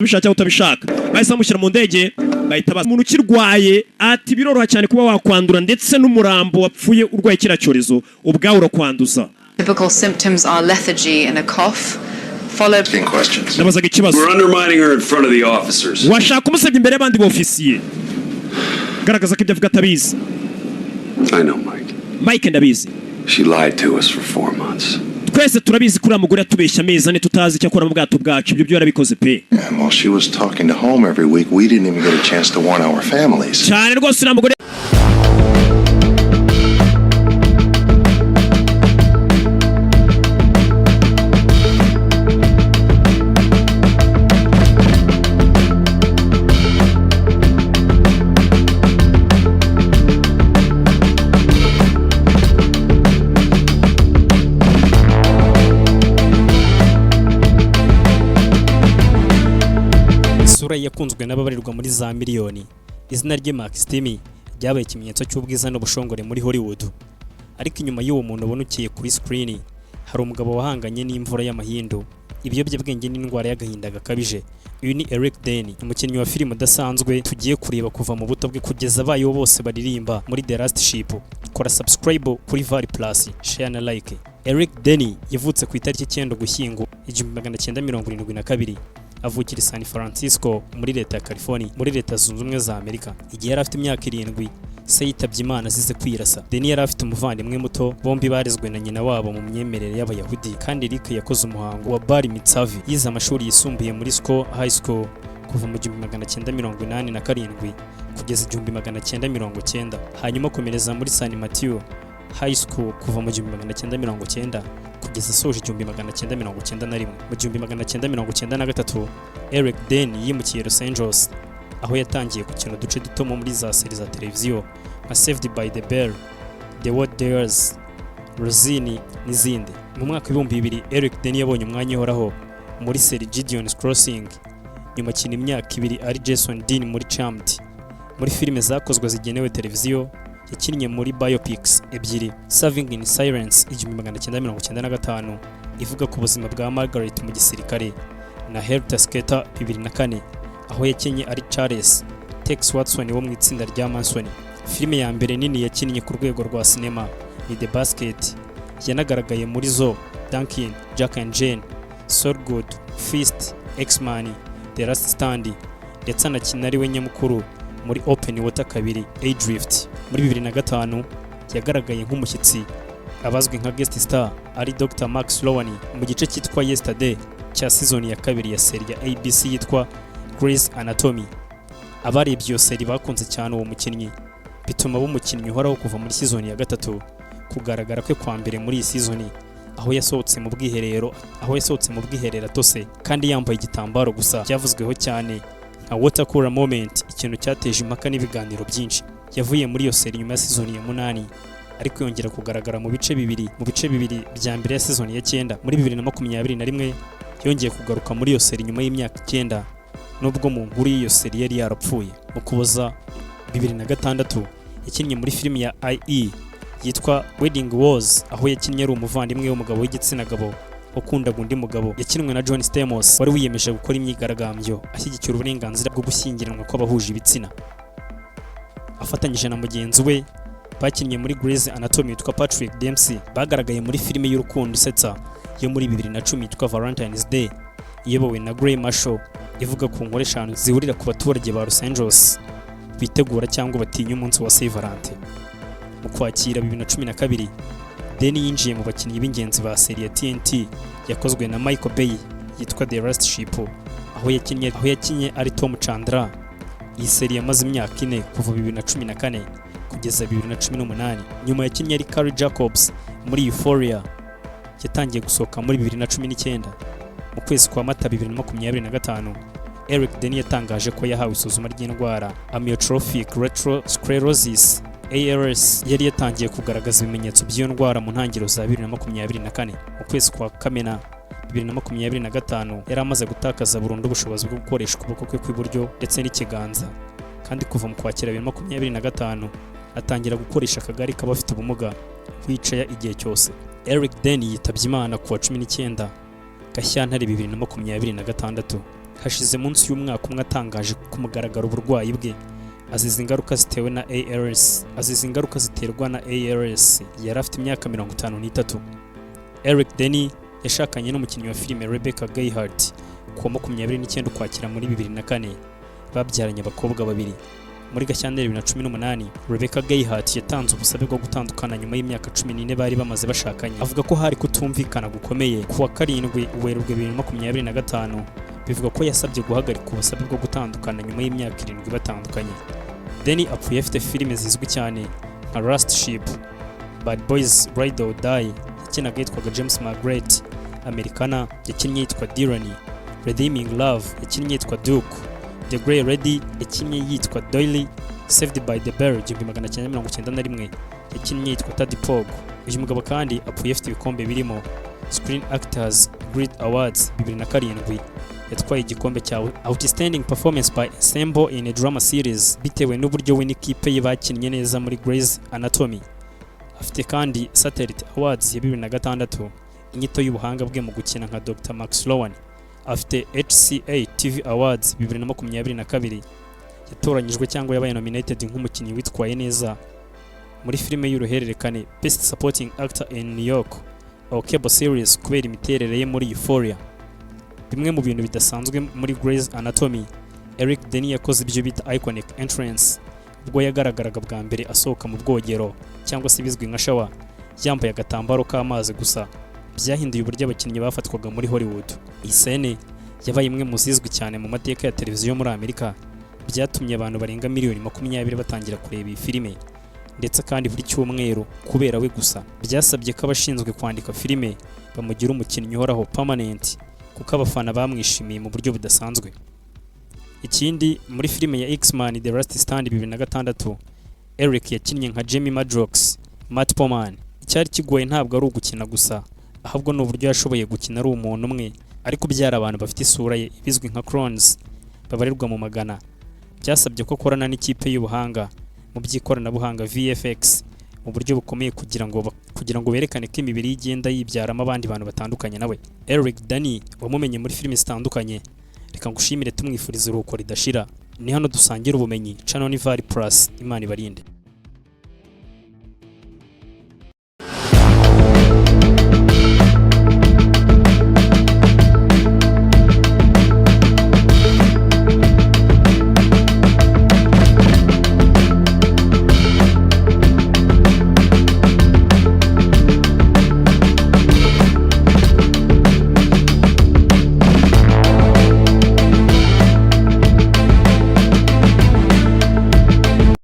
bishaka utabishaka bahise bamushyira mu ndege bahita baza umuntu ukirwaye ati biroroha cyane kuba wakwandura ndetse n'umurambo wapfuye urwaye kira cyorezo ubwawe urakwanduza. Typical symptoms are lethargy and a cough followed by questions. We're undermining her in front of the officers. Washaka kumusebya imbere y'abandi bofisiye. Garagaza ko ibyo avuga atabizi. I know Mike ndabizi. She lied to us for 4 months. Twese turabizi kuri amugore atubeshya amezi ane tutazi icyo akora mu bwato bwacu ibyo yarabikoze pe. And while she was talking to home every week, we didn't even get a chance to warn our families. Cyane rwose amugore yakunzwe n'ababarirwa muri za miliyoni. Izina rye Max Timi ryabaye ikimenyetso cy'ubwiza n'ubushongore muri Hollywood. Ariko inyuma y'uwo muntu ubonukiye kuri screen hari umugabo wahanganye n'imvura y'amahindu, ibiyobyabwenge n'indwara y'agahinda gakabije. Uyu ni Eric Deni, umukinnyi wa filime udasanzwe tugiye kureba kuva mu buto bwe kugeza abayo bose baririmba muri The Last Ship. Kora subscribe kuri V.A.L Plus, share na like. Eric Deni yavutse ku itariki 9 Ugushyingo 1972. Avukira San Francisco muri leta ya California muri leta zunze ubumwe za Amerika. Igihe yari afite imyaka 7 se yitabye Imana azize kwirasa. Deni yari afite umuvandimwe muto, bombi barezwe na nyina wabo mu myemerere y'Abayahudi, kandi Eric yakoze umuhango wa Bar Mitzvah. Yize amashuri yisumbuye muri High School kuva mu 1987 kugeza 1990, hanyuma akomereza muri San Mateo High School kuva mu 1990 kugeza soje 1991. Mu 1993 Eric Deni yimukiye Los Angeles aho yatangiye gukina uduce duto muri za seri za televiziyo nka Saved by the Bell, The What Dares, Rosini n'izindi. Mu mwaka wa 2000 Eric Deni yabonye umwanya uhoraho muri seri Gideon's Crossing, nyuma akina imyaka 2 ari Jason Dean muri Charmed. Muri filime zakozwe zigenewe televiziyo yakinnye muri biopics ebyiri, Serving in Silence 1995 ivuga ku buzima bwa Margaret mu gisirikare, na Helter Skelter 2004 aho yakinnye ari Charles Tex Watson wo mu itsinda rya Manson. Filime ya mbere nini yakinnye ku rwego rwa sinema ni The Basket. Yanagaragaye muri Zo, Duncan, Jack and Jane, Saul Good, Fist, X-Man, The Last Stand, ndetse anakina ari we nyamukuru muri Open Water 2, Adrift. Muri 2005 yagaragaye nk'umushyitsi abazwi nka guest star ari Dr. Max Lowney mu gice cyitwa Yesterday cya season ya 2 ya seri ya ABC yitwa Grey's Anatomy. Abarebye iyo seri bakunze cyane uwo mukinnyi, bituma bumukinnyi uhoraho kuva muri season ya 3 kugaragara kwe kwa mbere muri iyi season aho yasohotse mu bwiherero atose kandi yambaye igitambaro gusa. Byavuzweho cyane nka water cooler moment, ikintu cyateje impaka n'ibiganiro byinshi. Yavuye muri iyo seri nyuma ya season ya 8 ariko yongera kugaragara mu bice bibiri bya mbere ya season ya 9. Muri 2021 yongeye kugaruka muri iyo seri nyuma y'imyaka 9 nubwo mu nkuru y'iyo seri yari yarapfuye. Mu Kuboza 2006 yakinnye muri filime ya IE yitwa Wedding Wars aho yakinnye ari umuvandimwe w'umugabo w'igitsina gabo ukunda undi mugabo. Yakinwe na John Stamos wari wiyemeje gukora imyigaragambyo ashyigikira uburenganzira bwo gushyingiranwa kw'abahuje ibitsina. Afatanyije na mugenzi we bakinnye muri Grey's Anatomy yitwa Patrick Dempsey. Bagaragaye muri filime y'urukundo isetsa yo muri 2010 yitwa Valentine's Day iyobowe na Gray Marshall ivuga ku nkuru 5 zihurira ku baturage ba Los Angeles bitegura cyangwa batinya umunsi wa Saint Valentin. Mu kwakira 2012 Deni yinjiye mu bakinnyi b'ingenzi ba seri ya TNT yakozwe na Michael Bay yitwa The Last Ship aho yakinnye ari Tom Chandra. Iyi seri yamaze imyaka 4 kuva 2014 kugeza 2018. Nyuma yakinnye ari Carrie Jacobs muri Euphoria yatangiye gusohoka muri 2019. Mu kwezi kwa Mata 2025 Eric Deni yatangaje ko yahawe isuzuma ry'indwara amyotrophic lateral sclerosis ALS yari yatangiye kugaragaza ibimenyetso by'iyo ndwara mu ntangiriro za 2024. Mu kwezi kwa Kamena 2025 yari amaze gutakaza burundu ubushobozi bwo gukoresha ukuboko kwe kw'iburyo ndetse n'ikiganza, kandi kuva mu kwakira 2025 atangira gukoresha akagari k'abafite ubumuga kwicara igihe cyose. Eric Deni yitabye Imana ku wa 19 Gashyantare 2026 hashize munsi y'umwaka umwe atangaje ku mugaragaro uburwayi bwe azize ingaruka zitewe na ALS ziterwa na ALS. Yari afite imyaka 53. Eric Denny yashakanye n'umukinnyi wa filime Rebecca Gayheart ku wa 29 Ukwakira muri 2004. Babyaranye abakobwa babiri. Muri Gashyantare 2018 Rebecca Gayheart yatanze ubusabe bwo gutandukana nyuma y'imyaka 14 bari bamaze bashakanye. Avuga ko hari kutumvikana gukomeye. Ku wa 7 Werurwe 2025 bivuga ko yasabye guhagarika ubusabe bwo gutandukana nyuma y'imyaka 7 batandukanye. Denny apfuye afite filime zizwi cyane nka Last Ship, Bad Boys Ride or Die yakinaga yitwaga James Margaret, Americana yakinnye yitwa Dylan, Redeeming Love yakinnye yitwa Duke, The Grey Lady yakinnye yitwa Doyle, Saved by the Bell 1991 yakinnye yitwa Taddy Pog. Uyu mugabo kandi apfuye afite ibikombe birimo Screen Actors Guild Awards 2007, yatwaye igikombe cya Outstanding Performance by Ensemble in a Drama Series bitewe n'uburyo we n'ikipe ye bakinnye neza muri Grey's Anatomy. Afite kandi Satellite Awards ya 2006, inyito y'ubuhanga bwe mu gukina nka Dr. Max Sloan. Afite HCA TV Awards 2022, yatoranyijwe cyangwa yabaye nominated nk'umukinnyi witwaye neza muri filime y'uruhererekane Best Supporting Actor in New York or Cable Series kubera imiterere ye muri Euphoria. Bimwe mu bintu bidasanzwe muri Grey's Anatomy, Eric Denny yakoze ibyo bita iconic entrance ubwo yagaragaraga bwa mbere asohoka mu bwogero cyangwa se bizwi nka shower yambaye agatambaro k'amazi gusa. Byahinduye uburyo abakinnyi bafatwaga muri Hollywood. Iyi scene yabaye imwe mu zizwi cyane mu mateka ya televiziyo muri Amerika, byatumye abantu barenga miliyoni 20 batangira kureba iyi filime, ndetse kandi buri cyumweru kubera we gusa. Byasabye ko abashinzwe kwandika filime bamugira umukinnyi uhoraho permanent kuko abafana bamwishimiye mu buryo budasanzwe. Ikindi muri filime ya X-Men The Last Stand 2006 Eric yakinnye nka Jamie Madrox Matt Poman. Icyari kigoye ntabwo ari ugukina gusa, ahubwo n'uburyo yashoboye gukina ari umuntu umwe ariko byara abantu bafite isura ye bizwi nka clones babarirwa mu magana. Byasabye ko akorana n'ikipe y'ubuhanga mu by'ikoranabuhanga VFX mu buryo bukomeye kugira ngo berekane ko imibiri y'igenda yibyaramo abandi bantu batandukanye nawe. Eric Denny wamumenye muri filime zitandukanye, reka ngushimire tumwifuriza uruhuko ridashira. Ni hano dusangira ubumenyi. Channel ni V.A.L+, Imana ibarinde.